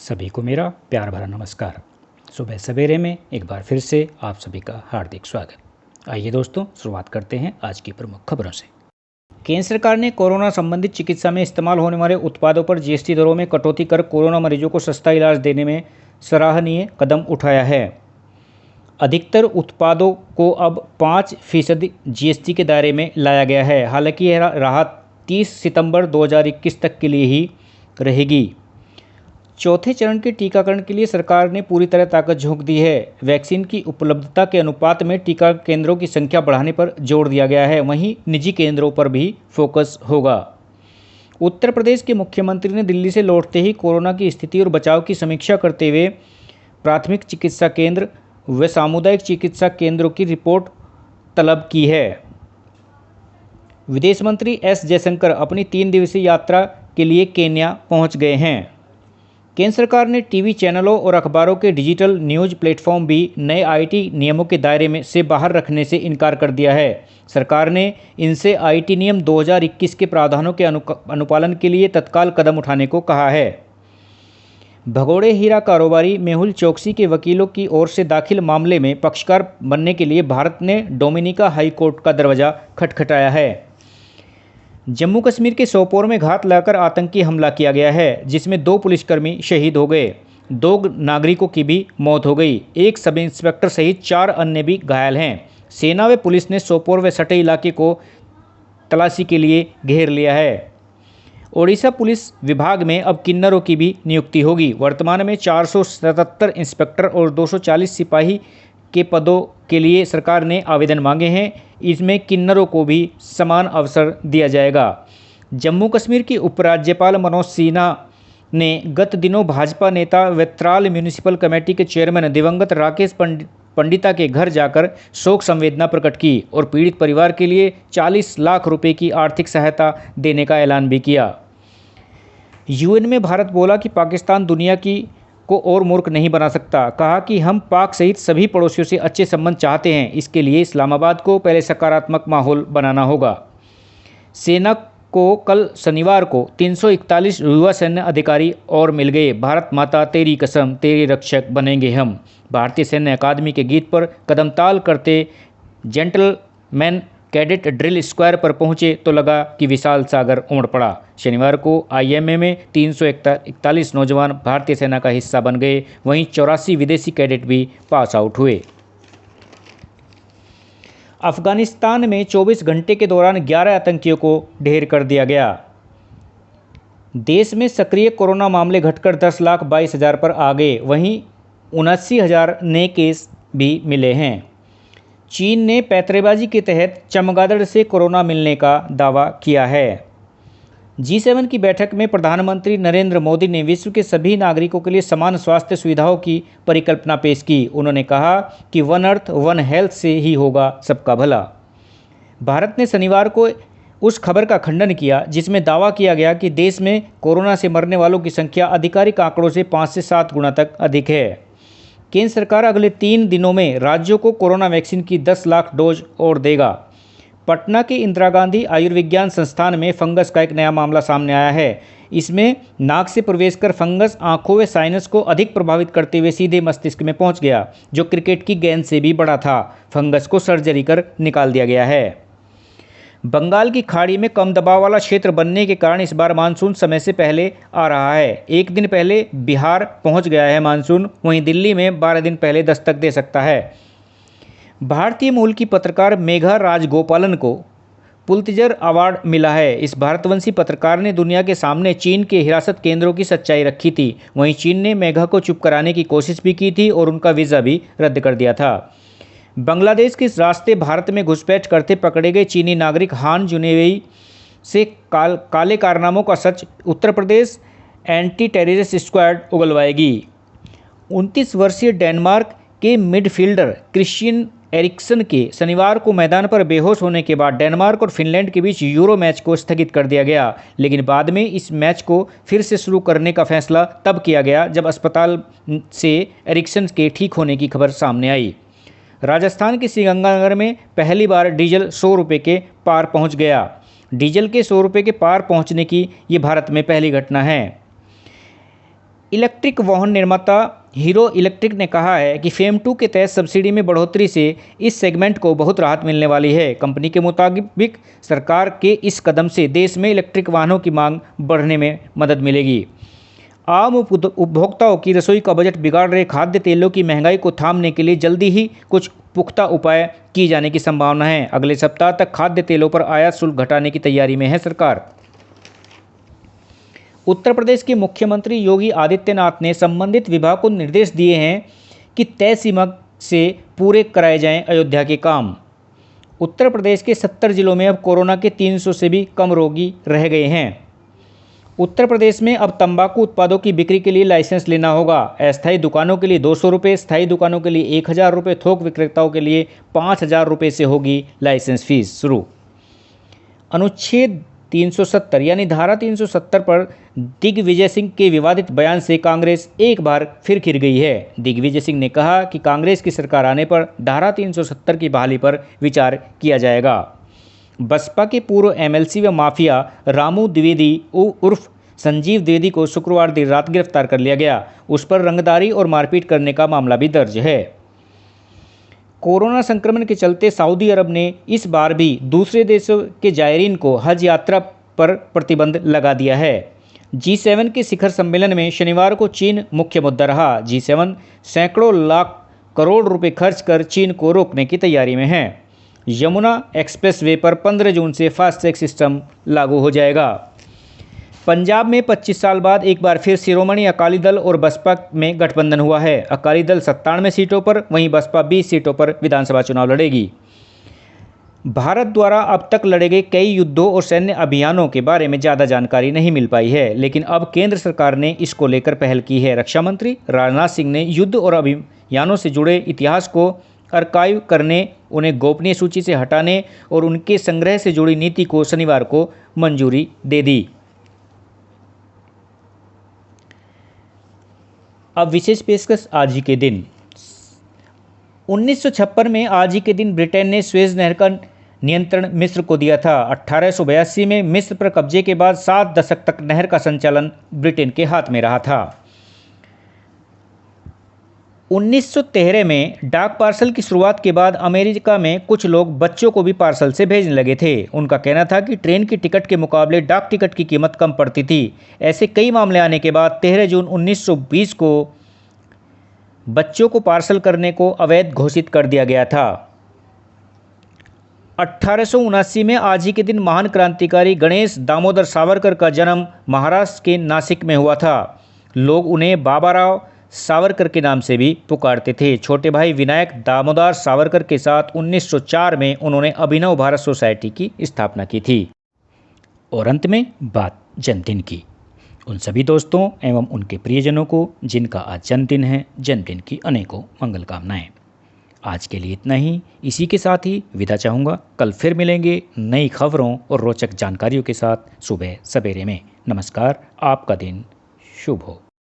सभी को मेरा प्यार भरा नमस्कार। सुबह सवेरे में एक बार फिर से आप सभी का हार्दिक स्वागत। आइए दोस्तों, शुरुआत करते हैं आज की प्रमुख खबरों से। केंद्र सरकार ने कोरोना संबंधित चिकित्सा में इस्तेमाल होने वाले उत्पादों पर जीएसटी दरों में कटौती कर कोरोना मरीजों को सस्ता इलाज देने में सराहनीय कदम उठाया है। अधिकतर उत्पादों को अब 5% जीएसटी के दायरे में लाया गया है। हालांकि यह राहत 30 सितंबर 2021 तक के लिए ही रहेगी। चौथे चरण के टीकाकरण के लिए सरकार ने पूरी तरह ताकत झोंक दी है। वैक्सीन की उपलब्धता के अनुपात में टीका केंद्रों की संख्या बढ़ाने पर जोर दिया गया है। वहीं निजी केंद्रों पर भी फोकस होगा। उत्तर प्रदेश के मुख्यमंत्री ने दिल्ली से लौटते ही कोरोना की स्थिति और बचाव की समीक्षा करते हुए प्राथमिक चिकित्सा केंद्र व सामुदायिक चिकित्सा केंद्रों की रिपोर्ट तलब की है। विदेश मंत्री एस जयशंकर अपनी 3 दिवसीय यात्रा के लिए केन्या पहुंच गए हैं। केंद्र सरकार ने टीवी चैनलों और अखबारों के डिजिटल न्यूज़ प्लेटफॉर्म भी नए आईटी नियमों के दायरे में से बाहर रखने से इनकार कर दिया है। सरकार ने इनसे आईटी नियम 2021 के प्रावधानों के अनुपालन के लिए तत्काल कदम उठाने को कहा है। भगोड़े हीरा कारोबारी मेहुल चोकसी के वकीलों की ओर से दाखिल मामले में पक्षकार बनने के लिए भारत ने डोमिनिका हाई कोर्ट का दरवाजा खटखटाया है। जम्मू कश्मीर के सोपोर में घात लगाकर आतंकी हमला किया गया है, जिसमें 2 पुलिसकर्मी शहीद हो गए, 2 नागरिकों की भी मौत हो गई। एक सब इंस्पेक्टर सहित 4 अन्य भी घायल हैं। सेना व पुलिस ने सोपोर व सटे इलाके को तलाशी के लिए घेर लिया है। ओडिशा पुलिस विभाग में अब किन्नरों की भी नियुक्ति होगी। वर्तमान में 477 इंस्पेक्टर और 240 सिपाही के पदों के लिए सरकार ने आवेदन मांगे हैं। इसमें किन्नरों को भी समान अवसर दिया जाएगा। जम्मू कश्मीर की उपराज्यपाल मनोज सिन्हा ने गत दिनों भाजपा नेता व त्राल म्यूनिसिपल कमेटी के चेयरमैन दिवंगत राकेश पंडिता के घर जाकर शोक संवेदना प्रकट की और पीड़ित परिवार के लिए 40 लाख रुपए की आर्थिक सहायता देने का ऐलान भी किया। यूएन में भारत बोला कि पाकिस्तान दुनिया को और मूर्ख नहीं बना सकता। कहा कि हम पाक सहित सभी पड़ोसियों से अच्छे संबंध चाहते हैं। इसके लिए इस्लामाबाद को पहले सकारात्मक माहौल बनाना होगा। सेना को कल शनिवार को 341 युवा सैन्य अधिकारी और मिल गए। भारत माता तेरी कसम, तेरे रक्षक बनेंगे हम। भारतीय सैन्य अकादमी के गीत पर कदमताल करते जेंटलमैन कैडेट ड्रिल स्क्वायर पर पहुंचे तो लगा कि विशाल सागर उमड़ पड़ा। शनिवार को आईएमए में 341 नौजवान भारतीय सेना का हिस्सा बन गए। वहीं 84 विदेशी कैडेट भी पास आउट हुए। अफगानिस्तान में 24 घंटे के दौरान 11 आतंकियों को ढेर कर दिया गया। देश में सक्रिय कोरोना मामले घटकर 10,22,000 पर आ गए। वहीं 79,000 नए केस भी मिले हैं। चीन ने पैंतरेबाजी के तहत चमगादड़ से कोरोना मिलने का दावा किया है। G7 की बैठक में प्रधानमंत्री नरेंद्र मोदी ने विश्व के सभी नागरिकों के लिए समान स्वास्थ्य सुविधाओं की परिकल्पना पेश की। उन्होंने कहा कि वन अर्थ वन हेल्थ से ही होगा सबका भला। भारत ने शनिवार को उस खबर का खंडन किया जिसमें दावा किया गया कि देश में कोरोना से मरने वालों की संख्या आधिकारिक आंकड़ों से 5 से 7 गुना तक अधिक है। केंद्र सरकार अगले 3 दिनों में राज्यों को कोरोना वैक्सीन की 10 लाख डोज और देगा। पटना के इंदिरा गांधी आयुर्विज्ञान संस्थान में फंगस का एक नया मामला सामने आया है। इसमें नाक से प्रवेश कर फंगस आंखों व साइनस को अधिक प्रभावित करते हुए सीधे मस्तिष्क में पहुंच गया, जो क्रिकेट की गेंद से भी बड़ा था। फंगस को सर्जरी कर निकाल दिया गया है। बंगाल की खाड़ी में कम दबाव वाला क्षेत्र बनने के कारण इस बार मानसून समय से पहले आ रहा है। एक दिन पहले बिहार पहुंच गया है मानसून। वहीं दिल्ली में 12 दिन पहले दस्तक दे सकता है। भारतीय मूल की पत्रकार मेघा राजगोपालन को पुलित्जर अवार्ड मिला है। इस भारतवंशी पत्रकार ने दुनिया के सामने चीन के हिरासत केंद्रों की सच्चाई रखी थी। वहीं चीन ने मेघा को चुप कराने की कोशिश भी की थी और उनका वीज़ा भी रद्द कर दिया था। बांग्लादेश के रास्ते भारत में घुसपैठ करते पकड़े गए चीनी नागरिक हान जुनेवेई से काले कारनामों का सच Uttar Pradesh anti terrorist squad उगलवाएगी। 29 वर्षीय डेनमार्क के मिडफील्डर क्रिश्चियन एरिक्सन के शनिवार को मैदान पर बेहोश होने के बाद डेनमार्क और फिनलैंड के बीच यूरो मैच को स्थगित कर दिया गया। लेकिन बाद में इस मैच को फिर से शुरू करने का फैसला तब किया गया जब अस्पताल से एरिक्सन के ठीक होने की खबर सामने आई। राजस्थान के श्रीगंगानगर में पहली बार डीजल 100 रुपये के पार पहुंच गया। डीजल के 100 रुपये के पार पहुंचने की ये भारत में पहली घटना है। इलेक्ट्रिक वाहन निर्माता हीरो इलेक्ट्रिक ने कहा है कि फेम 2 के तहत सब्सिडी में बढ़ोतरी से इस सेगमेंट को बहुत राहत मिलने वाली है। कंपनी के मुताबिक सरकार के इस कदम से देश में इलेक्ट्रिक वाहनों की मांग बढ़ने में मदद मिलेगी। आम उपभोक्ताओं की रसोई का बजट बिगाड़ रहे खाद्य तेलों की महंगाई को थामने के लिए जल्दी ही कुछ पुख्ता उपाय किए जाने की संभावना है। अगले सप्ताह तक खाद्य तेलों पर आयात शुल्क घटाने की तैयारी में है सरकार। उत्तर प्रदेश के मुख्यमंत्री योगी आदित्यनाथ ने संबंधित विभाग को निर्देश दिए हैं कि तय सीमा से पूरे कराए जाएं अयोध्या के काम। उत्तर प्रदेश के 70 जिलों में अब कोरोना के 300 से भी कम रोगी रह गए हैं। उत्तर प्रदेश में अब तंबाकू उत्पादों की बिक्री के लिए लाइसेंस लेना होगा। अस्थायी दुकानों के लिए 200 रुपये, स्थायी दुकानों के लिए 1000 रुपये, थोक विक्रेताओं के लिए 5000 रुपये से होगी लाइसेंस फीस शुरू। अनुच्छेद 370 यानी धारा 370 पर दिग्विजय सिंह के विवादित बयान से कांग्रेस एक बार फिर घिर गई है। दिग्विजय सिंह ने कहा कि कांग्रेस की सरकार आने पर धारा 370 की बहाली पर विचार किया जाएगा। बसपा के पूर्व एमएलसी व माफिया रामू द्विवेदी उर्फ संजीव द्विवेदी को शुक्रवार देर रात गिरफ्तार कर लिया गया। उस पर रंगदारी और मारपीट करने का मामला भी दर्ज है। कोरोना संक्रमण के चलते सऊदी अरब ने इस बार भी दूसरे देशों के जायरीन को हज यात्रा पर प्रतिबंध लगा दिया है। G7 के शिखर सम्मेलन में शनिवार को चीन मुख्य मुद्दा रहा। G7 सैकड़ों लाख करोड़ रुपए खर्च कर चीन को रोकने की तैयारी में है। यमुना एक्सप्रेसवे पर 15 जून से फास्टैग सिस्टम लागू हो जाएगा। पंजाब में 25 साल बाद एक बार फिर शिरोमणि अकाली दल और बसपा में गठबंधन हुआ है। अकाली दल 97 सीटों पर, वहीं बसपा 20 सीटों पर विधानसभा चुनाव लड़ेगी। भारत द्वारा अब तक लड़े गए कई युद्धों और सैन्य अभियानों के बारे में ज़्यादा जानकारी नहीं मिल पाई है, लेकिन अब केंद्र सरकार ने इसको लेकर पहल की है। रक्षा मंत्री राजनाथ सिंह ने युद्ध और अभियानों से जुड़े इतिहास को आर्काइव करने, उन्हें गोपनीय सूची से हटाने और उनके संग्रह से जुड़ी नीति को शनिवार को मंजूरी दे दी। अब विशेष पेशकश आज ही के दिन। 1956 में आज ही के दिन ब्रिटेन ने सुएज नहर का नियंत्रण मिस्र को दिया था। 1882 में मिस्र पर कब्जे के बाद 7 दशक तक नहर का संचालन ब्रिटेन के हाथ में रहा था। 1913 में डाक पार्सल की शुरुआत के बाद अमेरिका में कुछ लोग बच्चों को भी पार्सल से भेजने लगे थे। उनका कहना था कि ट्रेन की टिकट के मुकाबले डाक टिकट की कीमत कम पड़ती थी। ऐसे कई मामले आने के बाद 13 जून 1920 को बच्चों को पार्सल करने को अवैध घोषित कर दिया गया था। 1879 में आज ही के दिन महान क्रांतिकारी गणेश दामोदर सावरकर का जन्म महाराष्ट्र के नासिक में हुआ था। लोग उन्हें बाबाराव सावरकर के नाम से भी पुकारते थे। छोटे भाई विनायक दामोदर सावरकर के साथ 1904 में उन्होंने अभिनव भारत सोसाइटी की स्थापना की थी। और अंत में बात जन्मदिन की। उन सभी दोस्तों एवं उनके प्रियजनों को जिनका आज जन्मदिन है, जन्मदिन की अनेकों मंगल कामनाएं। आज के लिए इतना ही। इसी के साथ ही विदा चाहूँगा। कल फिर मिलेंगे नई खबरों और रोचक जानकारियों के साथ सुबह सवेरे में। नमस्कार। आपका दिन शुभ हो।